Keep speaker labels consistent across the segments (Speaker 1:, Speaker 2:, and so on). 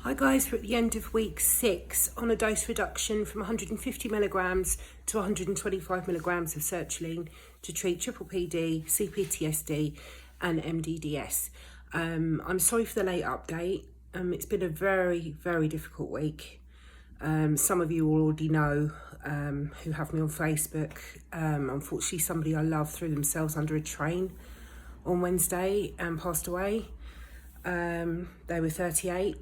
Speaker 1: Hi guys, we're at the end of week 6 on a dose reduction from 150 milligrams to 125 milligrams of sertraline to treat PPPD, CPTSD and MDDS. I'm sorry for the late update. It's been a very, very difficult week. Some of you already know who have me on Facebook. Unfortunately, somebody I love threw themselves under a train on Wednesday and passed away. They were 38.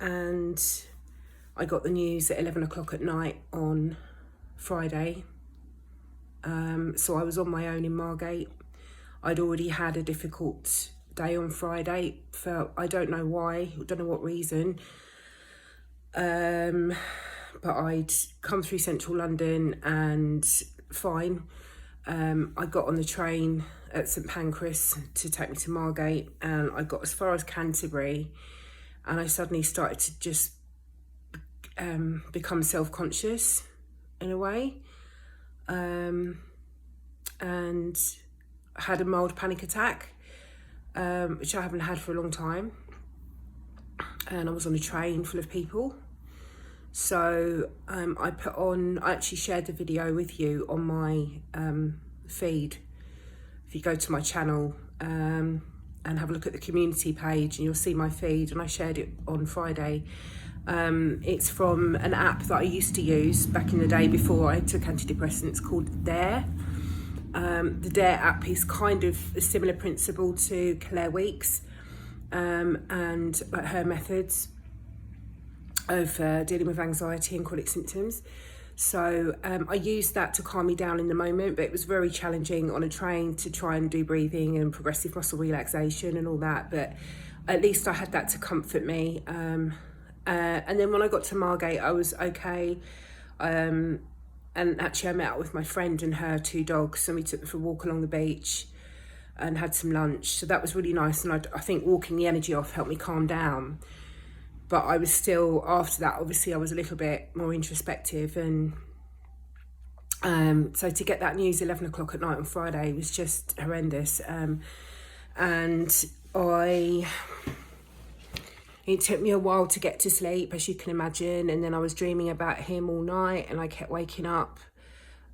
Speaker 1: And I got the news at 11 o'clock at night on Friday. So I was on my own in Margate. I'd already had a difficult day on Friday. I don't know why, I don't know what reason. But I'd come through central London and fine. I got on the train at St Pancras to take me to Margate, and I got as far as Canterbury. And I suddenly started to just become self-conscious in a way, and had a mild panic attack, which I haven't had for a long time. And I was on a train full of people. So I actually shared the video with you on my feed. If you go to my channel, and have a look at the community page, and you'll see my feed, and I shared it on Friday. It's from an app that I used to use back in the day before I took antidepressants called Dare. The Dare app is kind of a similar principle to Claire Weekes and like her methods of dealing with anxiety and chronic symptoms. So I used that to calm me down in the moment, but it was very challenging on a train to try and do breathing and progressive muscle relaxation and all that. But at least I had that to comfort me. And then when I got to Margate, I was okay. And actually I met up with my friend and her 2 dogs, and we took them for a walk along the beach and had some lunch. So that was really nice. And I think walking the energy off helped me calm down. But I was still, after that, obviously I was a little bit more introspective. And so to get that news 11 o'clock at night on Friday was just horrendous. And it took me a while to get to sleep, as you can imagine. And then I was dreaming about him all night, and I kept waking up.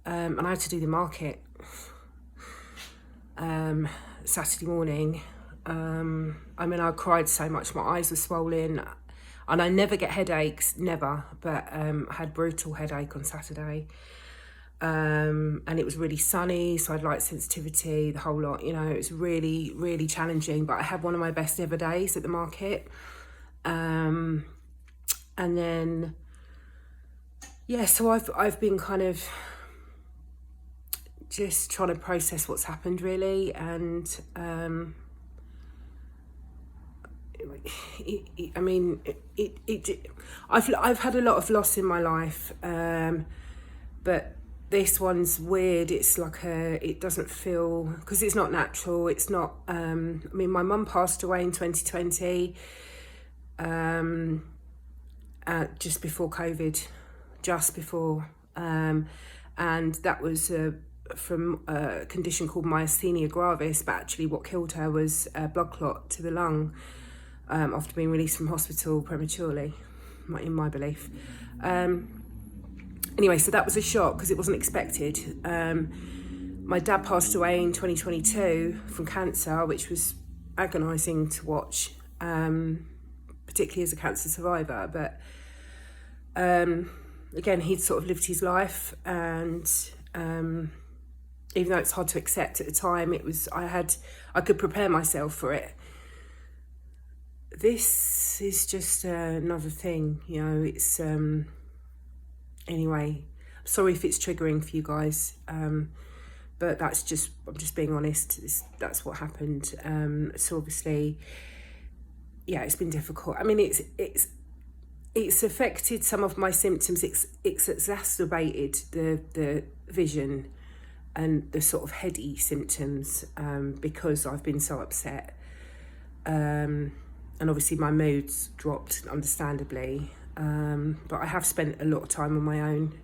Speaker 1: And I had to do the market Saturday morning. I mean, I cried so much, my eyes were swollen. And I never get headaches, never, but I had brutal headache on Saturday. And it was really sunny, so I had light sensitivity, the whole lot, you know. It was really, really challenging, but I had one of my best ever days at the market. And then, yeah, so I've been kind of just trying to process what's happened, really. And I've had a lot of loss in my life, but this one's weird. It's like it doesn't feel, because it's not natural. It's not. I mean, my mum passed away in 2020, just before COVID, and that was from a condition called myasthenia gravis. But actually, what killed her was a blood clot to the lung. After being released from hospital prematurely, in my belief. Anyway, so that was a shock because it wasn't expected. My dad passed away in 2022 from cancer, which was agonising to watch, particularly as a cancer survivor. But again, he'd sort of lived his life, and even though it's hard to accept at the time, I could prepare myself for it. This is just another thing, you know. It's anyway, sorry if it's triggering for you guys, but I'm just being honest. That's what happened. So obviously, yeah, it's been difficult. I mean, it's affected some of my symptoms. It's exacerbated the vision and the sort of heady symptoms, because I've been so upset. And obviously my mood's dropped, understandably. But I have spent a lot of time on my own,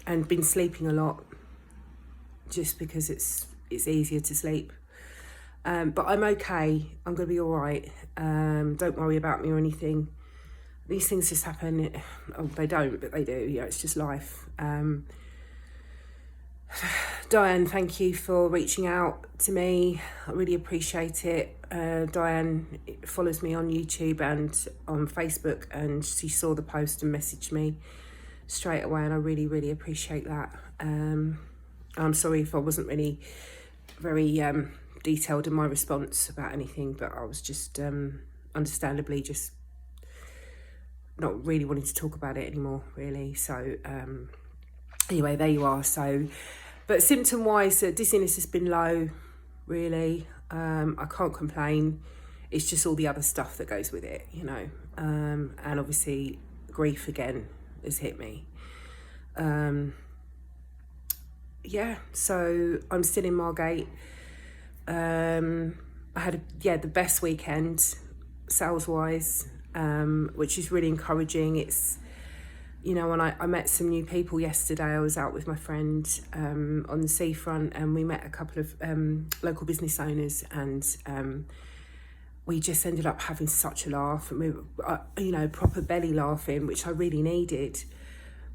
Speaker 1: and been sleeping a lot, just because it's easier to sleep. But I'm okay. I'm going to be all right. Don't worry about me or anything. These things just happen. Oh, they don't, but they do. Yeah, it's just life. Diane, thank you for reaching out to me. I really appreciate it. Diane follows me on YouTube and on Facebook, and she saw the post and messaged me straight away, and I really, really appreciate that. I'm sorry if I wasn't really very detailed in my response about anything, but I was just understandably just not really wanting to talk about it anymore, really. So anyway, there you are. So, but symptom wise, dizziness has been low, really. I can't complain. It's just all the other stuff that goes with it, you know. And obviously grief again has hit me. Yeah, so I'm still in Margate. I had the best weekend sales wise, which is really encouraging. It's, you know, when I met some new people yesterday. I was out with my friend on the seafront, and we met a couple of local business owners, and we just ended up having such a laugh, and we were, you know, proper belly laughing, which I really needed.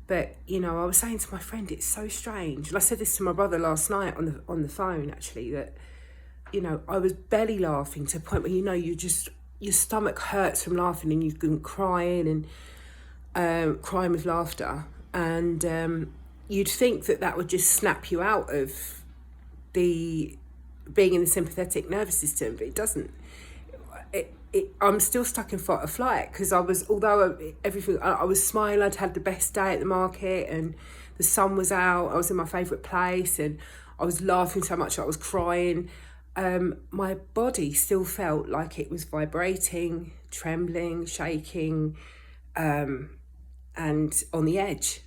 Speaker 1: But, you know, I was saying to my friend, it's so strange, and I said this to my brother last night on the phone, actually, that, you know, I was belly laughing to a point where, you know, your stomach hurts from laughing, and you've been crying and crying with laughter, and you'd think that would just snap you out of the being in the sympathetic nervous system, but it doesn't. I'm still stuck in fight or flight, because I was smiling. I'd had the best day at the market, and the sun was out. I was in my favourite place, and I was laughing so much that I was crying. My body still felt like it was vibrating, trembling, shaking, and on the edge.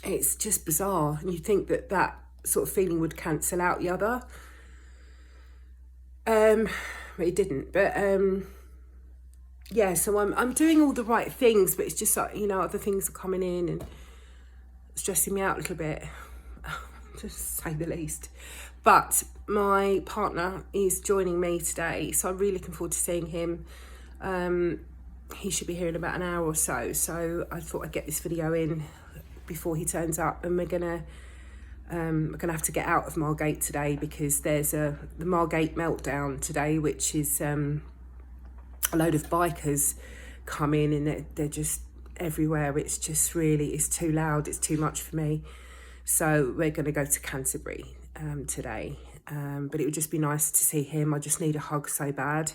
Speaker 1: It's just bizarre, and you think that sort of feeling would cancel out the other. But it didn't. But yeah, so I'm doing all the right things, but it's just like, you know, other things are coming in and stressing me out a little bit, to say the least. But my partner is joining me today, so I'm really looking forward to seeing him. He should be here in about an hour or so. So I thought I'd get this video in before he turns up, and we're gonna have to get out of Margate today, because there's the Margate meltdown today, which is a load of bikers come in, and they're just everywhere. It's just really, it's too loud, it's too much for me. So we're going to go to Canterbury today, but it would just be nice to see him. I just need a hug so bad.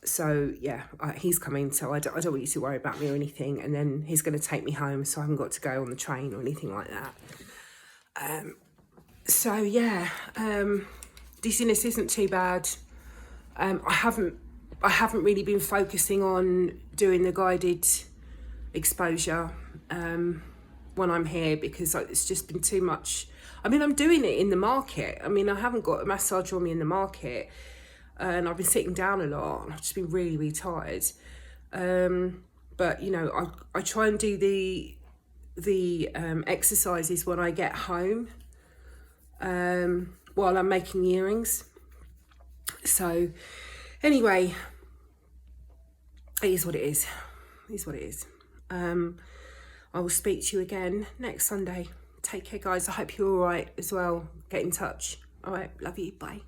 Speaker 1: So yeah, he's coming, so I don't want you to worry about me or anything. And then he's going to take me home, so I haven't got to go on the train or anything like that. So yeah, dizziness isn't too bad. I haven't really been focusing on doing the guided exposure when I'm here, because it's just been too much. I mean, I'm doing it in the market. I mean, I haven't got a massager on me in the market. And I've been sitting down a lot, and I've just been really, really tired. But, you know, I try and do the exercises when I get home while I'm making earrings. So, anyway, it is what it is. It is what it is. I will speak to you again next Sunday. Take care, guys. I hope you're all right as well. Get in touch. All right. Love you. Bye.